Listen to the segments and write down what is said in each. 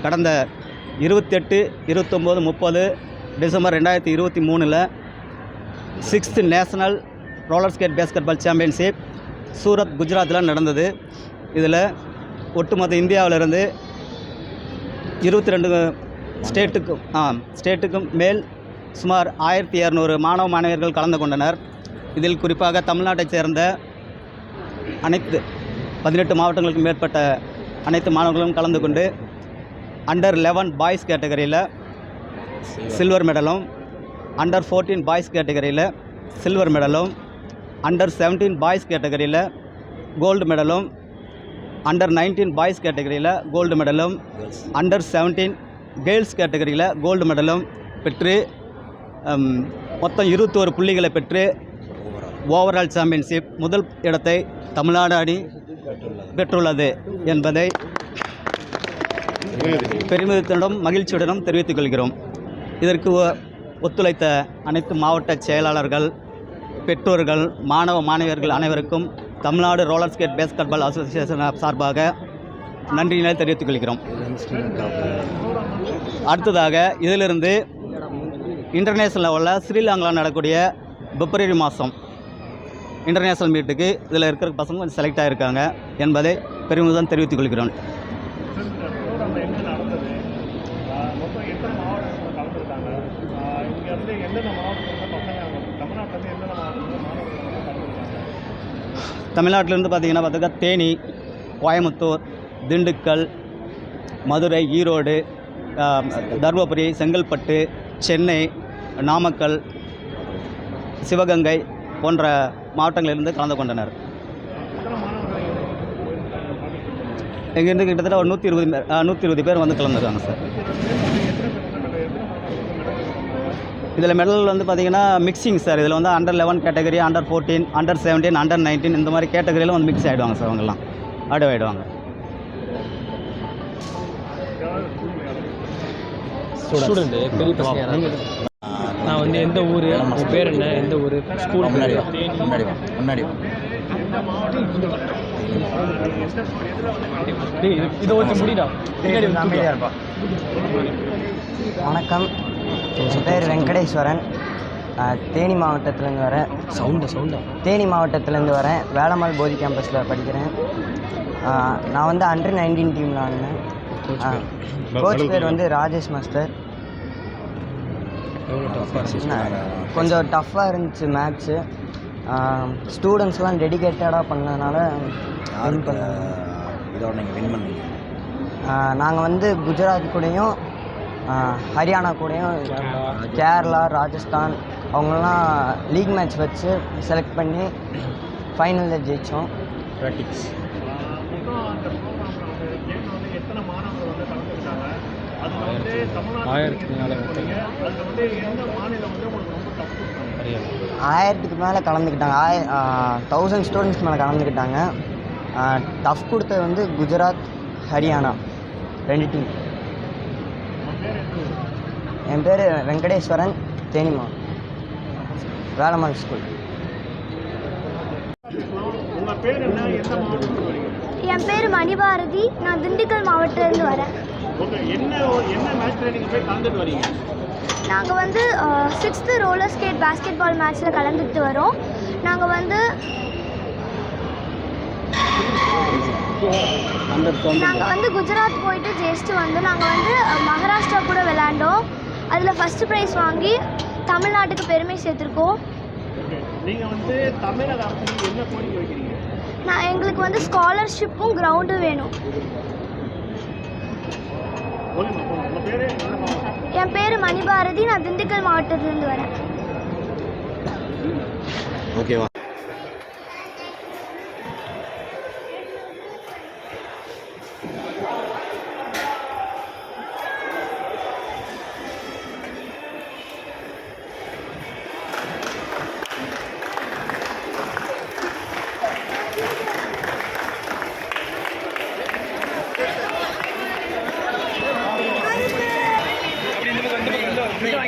கடந்த 28, 29, 30 December 2023 6th national roller skate basketball championship Surat குஜராத்தில் நடந்தது. இதில் ஒட்டுமொத்த இந்தியாவிலிருந்து 22 ஸ்டேட்டுக்கும் மேல் சுமார் 1200 மாணவ மாணவியர்கள் கலந்து கொண்டனர். இதில் குறிப்பாக தமிழ்நாட்டைச் சேர்ந்த அனைத்து 18 மாவட்டங்களுக்கும் மேற்பட்ட அனைத்து மாணவர்களும் கலந்து கொண்டு அண்டர் 11 பாய்ஸ் கேட்டகரியில் சில்வர் மெடலும், அண்டர் 14 பாய்ஸ் கேட்டகரியில் சில்வர் மெடலும், அண்டர் 17 பாய்ஸ் கேட்டகரியில் கோல்டு மெடலும், அண்டர் 19 பாய்ஸ் கேட்டகரியில் கோல்டு மெடலும், அண்டர் 17 கேர்ள்ஸ் கேட்டகரியில் கோல்டு மெடலும் பெற்று மொத்தம் 21 புள்ளிகளை பெற்று ஓவரால் சாம்பியன்ஷிப் முதல் இடத்தை தமிழ்நாடு அணி பெற்றுள்ளது என்பதை பெருமிதத்துடன் மகிழ்ச்சியுடனும் தெரிவித்துக் கொள்கிறோம். இதற்கு ஒத்துழைத்த அனைத்து மாவட்ட செயலாளர்கள், பெற்றோர்கள், மாணவ மாணவியர்கள் அனைவருக்கும் Tamil Nadu roller skate basketball association சார்பாக நன்றியினை தெரிவித்துக் கொள்கிறோம். அடுத்ததாக இதிலிருந்து இன்டர்நேஷ்னல் லெவலில் ஸ்ரீலங்காவில் நடக்கக்கூடிய பிப்ரவரி மாதம் இன்டர்நேஷ்னல் மீட்டுக்கு இதில் இருக்கிற பசங்க கொஞ்சம் செலக்ட் ஆகிருக்காங்க என்பதை பெருமிதம் தெரிவித்துக் கொள்கிறோம். தமிழ்நாட்டிலேருந்து பார்த்திங்கன்னா தேனி, கோயம்புத்தூர், திண்டுக்கல், மதுரை, ஈரோடு, தருமபுரி, செங்கல்பட்டு, சென்னை, நாமக்கல், சிவகங்கை போன்ற மாவட்டங்களிலிருந்து கலந்து கொண்டனர். இங்கேருந்து கிட்டத்தட்ட ஒரு 120 பேர் வந்து கலந்துருக்காங்க சார். இதில் மெடல் வந்து பார்த்திங்கன்னா மிக்சிங் சார். இதில் வந்து under 11 category, under 14, under 17, under 19 இந்த மாதிரி கேட்டகரியில் வந்து மிக்ஸ் ஆகிடுவாங்க சார். அவங்கெல்லாம் ஆகிடுவாங்க. ஸ்டூடெண்ட்டு பெரிய பசங்க. நான் வந்து எந்த ஊர், உங்கள் பேர் என்ன, எந்த ஊர், ஸ்கூல் முன்னாடி இதை வச்சு முடிடா. வணக்கம், என் பேர் வெங்கடேஸ்வரன். தேனி மாவட்டத்திலேருந்து வரேன். தேனி மாவட்டத்திலேருந்து வரேன். வேளம்மாள் போதி கேம்பஸில் படிக்கிறேன். நான் வந்து அண்டர் 19 டீமில் ஆடினேன். கோச் பேர் வந்து ராஜேஷ் மாஸ்டர். கொஞ்சம் டஃப்பாக இருந்துச்சு மேட்ச்சு. ஸ்டூடெண்ட்ஸ்லாம் டெடிகேட்டடாக பண்ணதுனால வின் பண்ணாங்க. நாங்கள் வந்து குஜராத் கூடயும் ஹரியானா கூடயும் கேரளா, ராஜஸ்தான் அவங்கெல்லாம் லீக் மேட்ச் வச்சு செலக்ட் பண்ணி ஃபைனலில் ஜெயித்தோம். ஆயிரத்துக்கு மேலே கலந்துக்கிட்டாங்க. 1000 ஸ்டூடெண்ட்ஸ்க்கு மேலே கலந்துக்கிட்டாங்க. டஃப் கொடுத்தது வந்து குஜராத், ஹரியானா 2 டீம். என் பேர் வெங்கடேஸ்வரன், தேனிமா, வேளம்மாள் ஸ்கூல். என் பேர் மணிபாரதி, நான் திண்டுக்கல் மாவட்டத்திலேருந்து வரேன். நாங்கள் வந்து 6th ரோலர் ஸ்கேட் பேஸ்கெட் பால் மேட்ச்சில் கலந்துட்டு வரோம். நாங்கள் வந்து குஜராத் போயிட்டு ஜெயிச்சுட்டு வந்து நாங்கள் வந்து மகாராஷ்டிரா கூட விளையாண்டோம். அதில் ஃபஸ்ட்டு ப்ரைஸ் வாங்கி தமிழ்நாட்டுக்கு பெருமை சேர்த்துருக்கோம். எங்களுக்கு வந்து ஸ்காலர்ஷிப்பும் கிரவுண்டும் வேணும். என் பேர் மணிபாரதி, நான் திண்டுக்கல் மாவட்டத்திலேருந்து வரேன். ஓகேவா?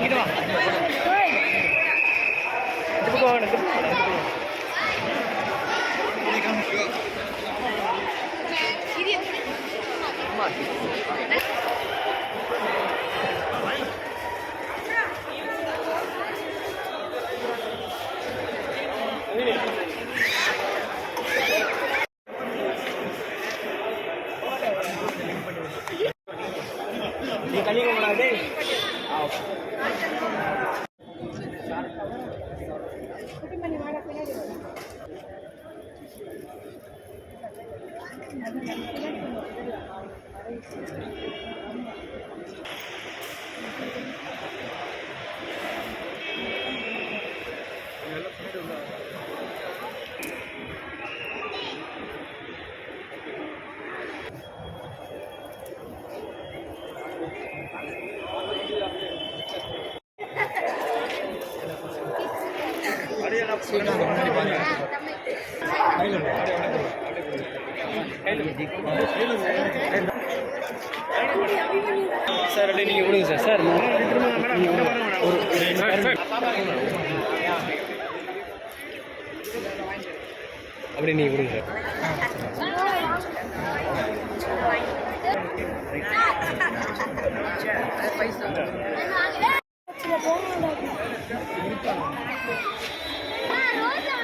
இது சார் அப்படியே நீங்கள் விடுங்க சார். சார் அப்படியே நீங்கள் விடுங்க சார். ரோஜா